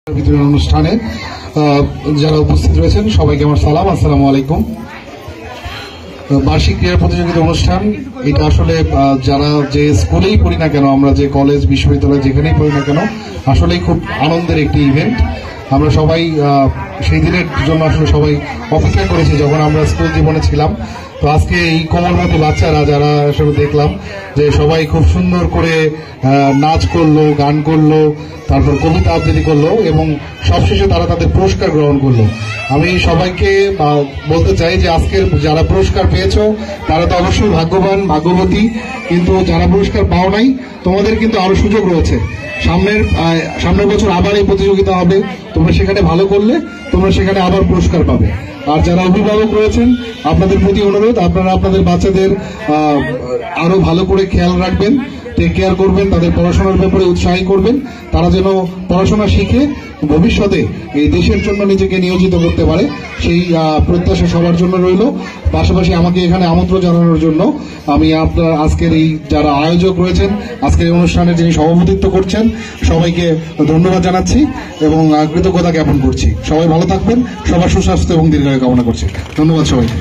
অনুষ্ঠানে যারা উপস্থিত রয়েছেন সবাইকে আমার সালাম, আসসালামু আলাইকুম। বার্ষিক ক্রীড়া প্রতিযোগিতা অনুষ্ঠান এটা আসলে যারা যে স্কুলেই পড়ি না কেন, আমরা যে কলেজ বিশ্ববিদ্যালয় যেখানেই পড়ি না কেন, আসলেই খুব আনন্দের একটি ইভেন্ট। আমরা সবাই সেই দিনের জন্য আসলে সবাই অপেক্ষা করেছি যখন আমরা স্কুল জীবনে ছিলাম। তো আজকে এই কোমলমতি বাচ্চারা যারা আসলে দেখলাম যে সবাই খুব সুন্দর করে নাচ করলো, গান করলো, তারপর কবিতা আবৃত্তি করলো এবং সবশেষে তারা তাদের পুরস্কার গ্রহণ করলো। আমি সবাইকে বলতে চাই যে আজকের যারা পুরস্কার পেয়েছো তারা তো অবশ্যই ভাগ্যবান, ভাগ্যবতী, কিন্তু যারা পুরস্কার পাও নাই তোমাদের কিন্তু আরো সুযোগ রয়েছে। সামনের বছর আবার এই প্রতিযোগিতা হবে, তোমরা সেখানে ভালো করলে তোমরা সেখানে আবার পুরস্কার পাবে। আর যারা অভিভাবক রয়েছেন আপনাদের প্রতি অনুরোধ, আপনারা আপনাদের বাচ্চাদের আরো ভালো করে খেয়াল রাখবেন, টেক কেয়ার করবেন, তাদের পড়াশোনার ব্যাপারে উৎসাহী করবেন, তারা যেন পড়াশোনা শিখে ভবিষ্যতে এই দেশের জন্য নিজেকে নিয়োজিত করতে পারে, সেই প্রত্যাশা সবার জন্য রইল। পাশাপাশি আমাকে এখানে আমন্ত্রণ জানানোর জন্য আমি আপনার আজকের এই যারা আয়োজক রয়েছেন, আজকের এই অনুষ্ঠানের যিনি সভাপতিত্ব করছেন, সবাইকে ধন্যবাদ জানাচ্ছি এবং কৃতজ্ঞতা জ্ঞাপন করছি। সবাই ভালো থাকবেন, সবার সুস্বাস্থ্য এবং দীর্ঘায়ু কামনা করছি। ধন্যবাদ সবাইকে।